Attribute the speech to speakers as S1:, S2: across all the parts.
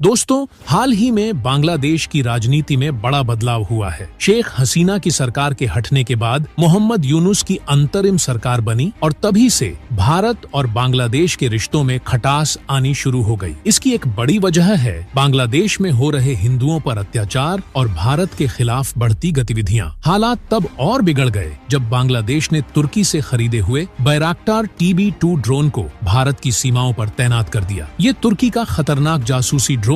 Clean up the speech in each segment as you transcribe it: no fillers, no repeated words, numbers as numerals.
S1: दोस्तों, हाल ही में बांग्लादेश की राजनीति में बड़ा बदलाव हुआ है। शेख हसीना की सरकार के हटने के बाद मोहम्मद यूनुस की अंतरिम सरकार बनी और तभी से भारत और बांग्लादेश के रिश्तों में खटास आनी शुरू हो गई। इसकी एक बड़ी वजह है बांग्लादेश में हो रहे हिंदुओं पर अत्याचार और भारत के खिलाफ बढ़ती गतिविधियां। हालात तब और बिगड़ गए जब बांग्लादेश ने तुर्की से खरीदे हुए बैराक्टार TB2 ड्रोन को भारत की सीमाओं पर तैनात कर दिया। ये तुर्की का खतरनाक जासूसी ड्रोन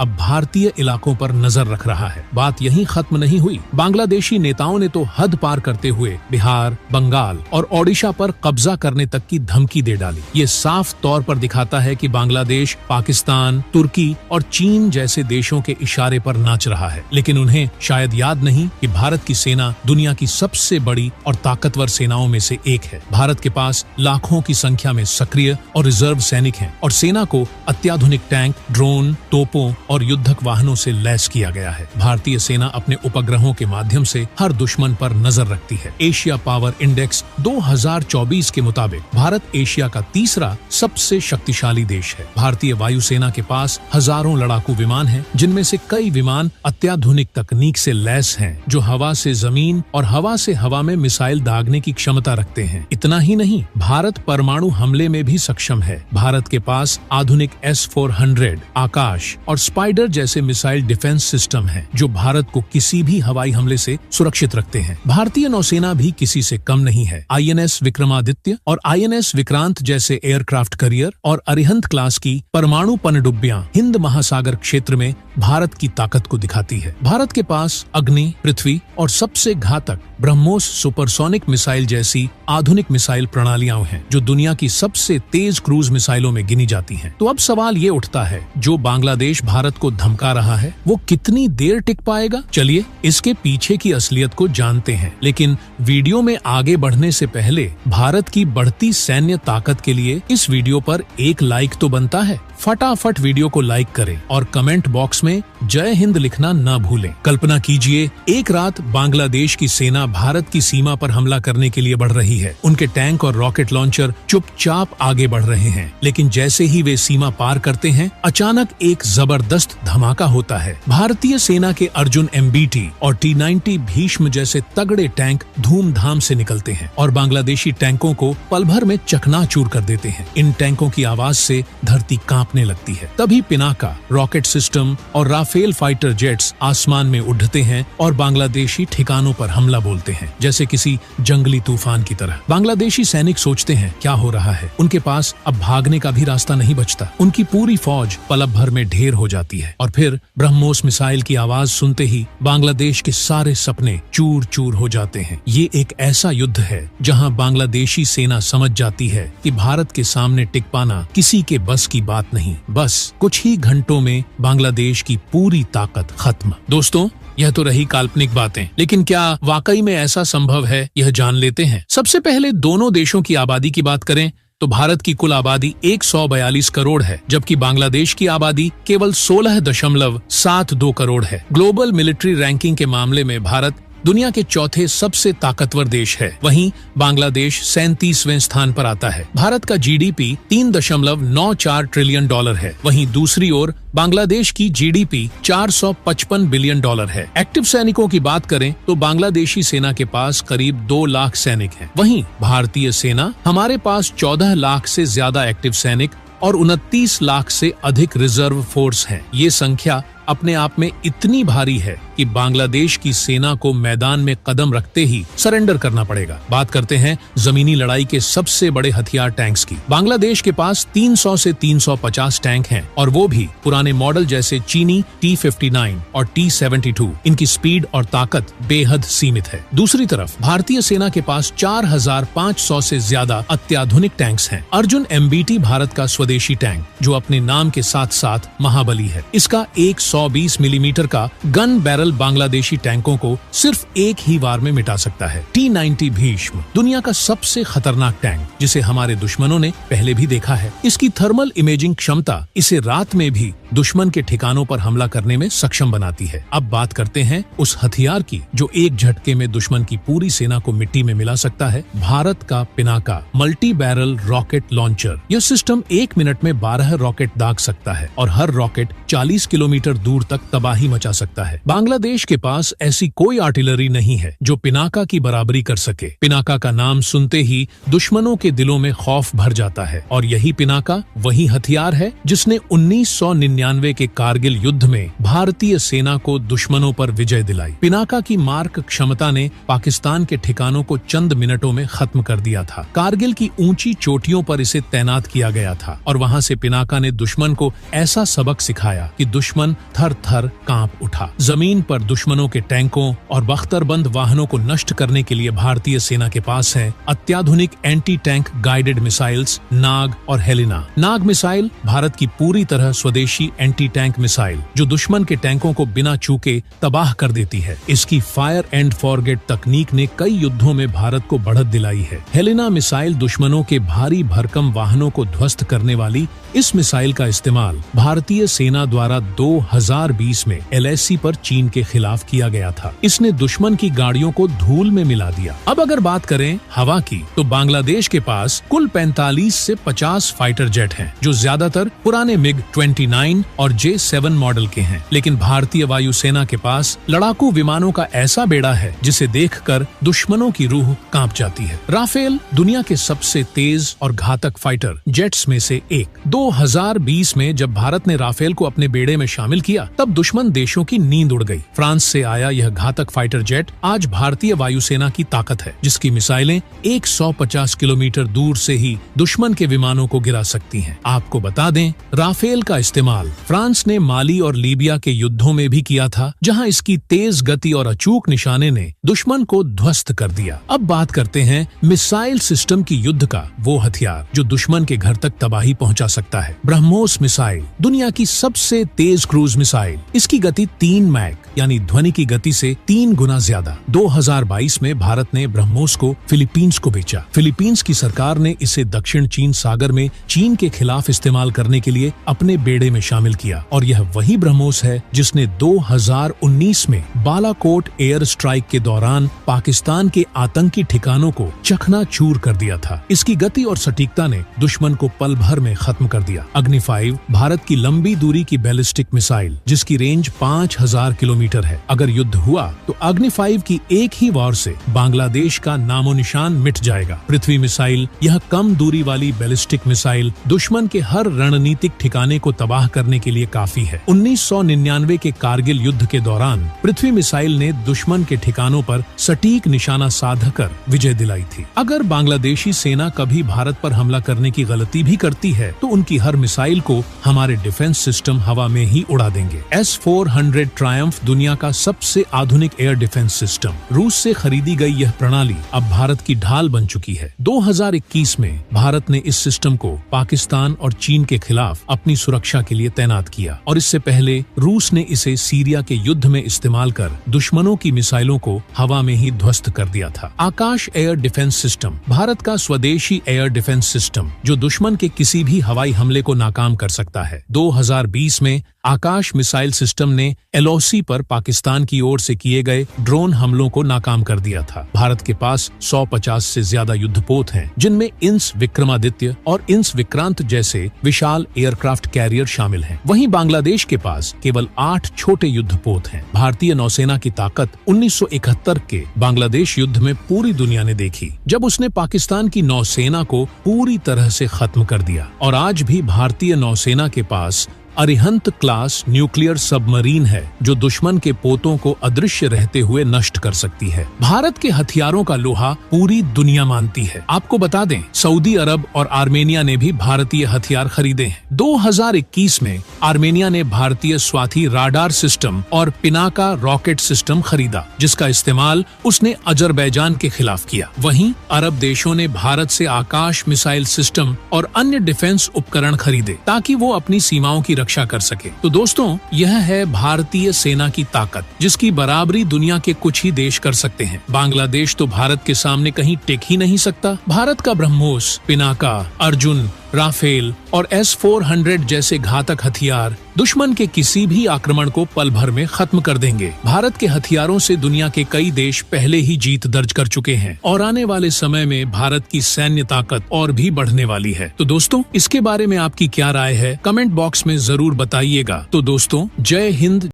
S1: अब भारतीय इलाकों पर नजर रख रहा है। बात यहीं खत्म नहीं हुई। बांग्लादेशी नेताओं ने तो हद पार करते हुए बिहार, बंगाल और ओडिशा पर कब्जा करने तक की धमकी दे डाली। ये साफ तौर पर दिखाता है कि बांग्लादेश पाकिस्तान, तुर्की और चीन जैसे देशों के इशारे पर नाच रहा है। लेकिन उन्हें शायद याद नहीं कि भारत की सेना दुनिया की सबसे बड़ी और ताकतवर सेनाओं में से एक है। भारत के पास लाखों की संख्या में सक्रिय और रिजर्व सैनिक हैं और सेना को अत्याधुनिक टैंक, ड्रोन, तोपों और युद्धक वाहनों से लैस किया गया है। भारतीय सेना अपने उपग्रहों के माध्यम से हर दुश्मन पर नजर रखती है। एशिया पावर इंडेक्स 2024 के मुताबिक भारत एशिया का तीसरा सबसे शक्तिशाली देश है। भारतीय वायुसेना के पास हजारों लड़ाकू विमान हैं, जिनमें से कई विमान अत्याधुनिक तकनीक से लैस हैं, जो हवा से जमीन और हवा से हवा में मिसाइल दागने की क्षमता रखते हैं। इतना ही नहीं, भारत परमाणु हमले में भी सक्षम है। भारत के पास आधुनिक S-400, आकाश और स्पाइडर जैसे मिसाइल डिफेंस सिस्टम हैं, जो भारत को किसी भी हवाई हमले से सुरक्षित रखते हैं। भारतीय नौसेना भी किसी से कम नहीं है। INS विक्रमादित्य और INS विक्रांत जैसे एयरक्राफ्ट करियर और अरिहंत क्लास की परमाणु पनडुब्बियां हिंद महासागर क्षेत्र में भारत की ताकत को दिखाती है। भारत के पास अग्नि, पृथ्वी और सबसे घातक ब्रह्मोस सुपरसोनिक मिसाइल जैसी आधुनिक मिसाइल प्रणालियां हैं, जो दुनिया की सबसे तेज क्रूज मिसाइलों में गिनी जाती हैं। तो अब सवाल ये उठता है, जो बांग्लादेश भारत को धमका रहा है, वो कितनी देर टिक पाएगा? चलिए इसके पीछे की असलियत को जानते हैं। लेकिन वीडियो में आगे बढ़ने से पहले भारत की बढ़ती सैन्य ताकत के लिए इस वीडियो पर एक लाइक तो बनता है। फटाफट वीडियो को लाइक करें और कमेंट बॉक्स में जय हिंद लिखना न भूलें। कल्पना कीजिए, एक रात बांग्लादेश की सेना भारत की सीमा पर हमला करने के लिए बढ़ रही है। उनके टैंक और रॉकेट लॉन्चर चुपचाप आगे बढ़ रहे हैं, लेकिन जैसे ही वे सीमा पार करते हैं, अचानक एक जबरदस्त धमाका होता है। भारतीय सेना के अर्जुन MBT और T-90 भीष्म जैसे तगड़े टैंक धूमधाम से निकलते हैं और बांग्लादेशी टैंकों को पल भर में चकनाचूर कर देते हैं। इन टैंकों की आवाज से धरती कांपने लगती है। तभी पिनाका, रॉकेट सिस्टम और राफेल फाइटर जेट्स आसमान में उड़ते हैं और बांग्लादेशी ठिकानों पर हमला बोलते हैं, जैसे किसी जंगली तूफान की तरह। बांग्लादेशी सैनिक सोचते हैं, क्या हो रहा है? उनके पास अब भागने का भी रास्ता नहीं बचता। उनकी पूरी फौज पल भर में ढेर हो जाती है और फिर ब्रह्मोस मिसाइल की आवाज सुनते ही बांग्लादेश के सारे सपने चूर चूर हो जाते हैं। ये एक ऐसा युद्ध है जहां बांग्लादेशी सेना समझ जाती है कि भारत के सामने टिक पाना किसी के बस की बात नहीं। बस कुछ ही घंटों में बांग्लादेश की पूरी ताकत खत्म। दोस्तों, यह तो रही काल्पनिक बातें, लेकिन क्या वाकई में ऐसा संभव है? यह जान लेते हैं। सबसे पहले दोनों देशों की आबादी की बात करें तो भारत की कुल आबादी 142 करोड़ है, जबकि बांग्लादेश की आबादी केवल 16.72 करोड़ है। ग्लोबल मिलिट्री रैंकिंग के मामले में भारत दुनिया के चौथे सबसे ताकतवर देश है। वहीं बांग्लादेश 37वें स्थान पर आता है। भारत का GDP $3.94 ट्रिलियन है। वहीं दूसरी ओर बांग्लादेश की GDP $455 बिलियन है। एक्टिव सैनिकों की बात करें तो बांग्लादेशी सेना के पास करीब 2 लाख सैनिक हैं। वहीं भारतीय सेना, हमारे पास 14 लाख से ज्यादा एक्टिव सैनिक और 29 लाख से अधिक रिजर्व फोर्स है। ये संख्या अपने आप में इतनी भारी है कि बांग्लादेश की सेना को मैदान में कदम रखते ही सरेंडर करना पड़ेगा। बात करते हैं जमीनी लड़ाई के सबसे बड़े हथियार टैंक्स की। बांग्लादेश के पास 300 से 350 टैंक हैं और वो भी पुराने मॉडल जैसे चीनी T-59 और T-72। इनकी स्पीड और ताकत बेहद सीमित है। दूसरी तरफ भारतीय सेना के पास 4500 से ज्यादा अत्याधुनिक टैंक्स हैं। अर्जुन MBT भारत का स्वदेशी टैंक, जो अपने नाम के साथ साथ महाबली है। इसका 120 मिलीमीटर का गन बैरल बैरल बांग्लादेशी टैंकों को सिर्फ एक ही वार में मिटा सकता है। T-90 भीष्म दुनिया का सबसे खतरनाक टैंक, जिसे हमारे दुश्मनों ने पहले भी देखा है। इसकी थर्मल इमेजिंग क्षमता इसे रात में भी दुश्मन के ठिकानों पर हमला करने में सक्षम बनाती है। अब बात करते हैं उस हथियार की जो एक झटके में दुश्मन की पूरी सेना को मिट्टी में मिला सकता है। भारत का Pinaka multi barrel rocket launcher. यह सिस्टम 1 मिनट में 12 रॉकेट दाग सकता है और हर रॉकेट 40 किलोमीटर दूर तक तबाही मचा सकता है। बांग्लादेश के पास ऐसी कोई आर्टिलरी नहीं है जो पिनाका की बराबरी कर सके। पिनाका का नाम सुनते ही दुश्मनों के दिलों में खौफ भर जाता है और यही पिनाका वही हथियार है जिसने 1999 के कारगिल युद्ध में भारतीय सेना को दुश्मनों पर विजय दिलाई। पिनाका की मार्क क्षमता ने पाकिस्तान के ठिकानों को चंद मिनटों में खत्म कर दिया था। कारगिल की ऊंची चोटियों पर इसे तैनात किया गया था और वहां से पिनाका ने दुश्मन को ऐसा सबक सिखाया कि दुश्मन थर थर कांप उठा। जमीन पर दुश्मनों के टैंकों और बख्तरबंद वाहनों को नष्ट करने के लिए भारतीय सेना के पास है अत्याधुनिक एंटी टैंक गाइडेड मिसाइल्स नाग और हेलिना। नाग मिसाइल भारत की पूरी तरह स्वदेशी एंटी टैंक मिसाइल जो दुश्मन के टैंकों को बिना चूके तबाह कर देती है। इसकी फायर एंड फॉरगेट तकनीक ने कई युद्धों में भारत को बढ़त दिलाई है। हेलिना मिसाइल दुश्मनों के भारी भरकम वाहनों को ध्वस्त करने वाली इस मिसाइल का इस्तेमाल भारतीय सेना द्वारा 2020 में LAC पर चीन के खिलाफ किया गया था। इसने दुश्मन की गाड़ियों को धूल में मिला दिया। अब अगर बात करें हवा की तो बांग्लादेश के पास कुल 45 से 50 फाइटर जेट हैं जो ज्यादातर पुराने MiG-29 और J-7 मॉडल के हैं। लेकिन भारतीय वायुसेना के पास लड़ाकू विमानों का ऐसा बेड़ा है जिसे देखकर दुश्मनों की रूह कांप जाती है। राफेल दुनिया के सबसे तेज और घातक फाइटर जेट्स में से एक। 2020 में जब भारत ने राफेल को अपने बेड़े में शामिल किया तब दुश्मन देशों की नींद उड़ गई। फ्रांस से आया यह घातक फाइटर जेट आज भारतीय वायुसेना की ताकत है, जिसकी मिसाइलें 150 किलोमीटर दूर से ही दुश्मन के विमानों को गिरा सकती हैं। आपको बता दें, राफेल का इस्तेमाल फ्रांस ने माली और लीबिया के युद्धों में भी किया था, जहां इसकी तेज गति और अचूक निशाने ने दुश्मन को ध्वस्त कर दिया। अब बात करते हैं मिसाइल सिस्टम की युद्ध का वो हथियार जो दुश्मन के घर तक तबाही पहुंचा सकता है। ब्रह्मोस मिसाइल दुनिया की सबसे तेज क्रूज मिसाइल। इसकी गति 3 मैक यानी ध्वनि की गति से 3 गुना ज्यादा। 2022 में भारत ने ब्रह्मोस को फिलीपींस को बेचा। फिलीपींस की सरकार ने इसे दक्षिण चीन सागर में चीन के खिलाफ इस्तेमाल करने के लिए अपने बेड़े में शामिल किया और यह वही ब्रह्मोस है जिसने 2019 में बालाकोट एयर स्ट्राइक के दौरान पाकिस्तान के आतंकी ठिकानों को चकनाचूर कर दिया था। इसकी गति और सटीकता ने दुश्मन को पल भर में खत्म कर दिया। अग्नि 5 भारत की लंबी दूरी की बैलिस्टिक मिसाइल जिसकी रेंज 5000 किलोमीटर है। अगर युद्ध हुआ तो अग्नि 5 की एक ही वार से बांग्लादेश का नामो निशान मिट जाएगा। पृथ्वी मिसाइल यह कम दूरी वाली बैलिस्टिक मिसाइल दुश्मन के हर रणनीतिक ठिकाने को तबाह करने के लिए काफी है। 1999 के कारगिल युद्ध के दौरान पृथ्वी मिसाइल ने दुश्मन के ठिकानों पर सटीक निशाना साधकर विजय दिलाई थी। अगर बांग्लादेशी सेना कभी भारत पर हमला करने की गलती भी करती है तो उनकी हर मिसाइल को हमारे डिफेंस सिस्टम हवा में ही उड़ा देंगे। S-400 ट्रायम्फ दुनिया का सबसे आधुनिक एयर डिफेंस सिस्टम। रूस से खरीदी गई यह प्रणाली अब भारत की ढाल बन चुकी है। 2021 में भारत ने इस सिस्टम को पाकिस्तान और चीन के खिलाफ अपनी सुरक्षा के लिए तैनात किया और इससे पहले रूस ने इसे सीरिया के युद्ध में इस्तेमाल कर दुश्मनों की मिसाइलों को हवा में ही ध्वस्त कर दिया था। आकाश एयर डिफेंस सिस्टम भारत का स्वदेशी एयर डिफेंस सिस्टम जो दुश्मन के किसी भी हवाई हमले को नाकाम कर सकता है। 2020 में आकाश मिसाइल सिस्टम ने LOC पर पाकिस्तान की ओर से किए गए ड्रोन हमलों को नाकाम कर दिया था। भारत के पास 150 से ज्यादा युद्धपोत हैं, जिनमें इंस विक्रमादित्य और इंस विक्रांत जैसे विशाल एयरक्राफ्ट कैरियर शामिल हैं। वहीं बांग्लादेश के पास केवल 8 छोटे युद्धपोत हैं। भारतीय नौसेना की ताकत 1971 के बांग्लादेश युद्ध में पूरी दुनिया ने देखी, जब उसने पाकिस्तान की नौसेना को पूरी तरह से खत्म कर दिया। और आज भी भारतीय नौसेना के पास अरिहंत क्लास न्यूक्लियर सबमरीन है जो दुश्मन के पोतों को अदृश्य रहते हुए नष्ट कर सकती है। भारत के हथियारों का लोहा पूरी दुनिया मानती है। आपको बता दें, सऊदी अरब और आर्मेनिया ने भी भारतीय हथियार खरीदे हैं। 2021 में आर्मेनिया ने भारतीय स्वाति राडार सिस्टम और पिनाका रॉकेट सिस्टम खरीदा, जिसका इस्तेमाल उसने अजरबैजान के खिलाफ किया। वहीं अरब देशों ने भारत से आकाश मिसाइल सिस्टम और अन्य डिफेंस उपकरण खरीदे ताकि वो अपनी सीमाओं की रक्षा कर सके। तो दोस्तों, यह है भारतीय सेना की ताकत, जिसकी बराबरी दुनिया के कुछ ही देश कर सकते हैं। बांग्लादेश तो भारत के सामने कहीं टिक ही नहीं सकता। भारत का ब्रह्मोस, पिनाका, अर्जुन, राफेल और S-400 जैसे घातक हथियार दुश्मन के किसी भी आक्रमण को पल भर में खत्म कर देंगे। भारत के हथियारों से दुनिया के कई देश पहले ही जीत दर्ज कर चुके हैं और आने वाले समय में भारत की सैन्य ताकत और भी बढ़ने वाली है। तो दोस्तों, इसके बारे में आपकी क्या राय है, कमेंट बॉक्स में जरूर बताइएगा। तो दोस्तों, जय हिंद।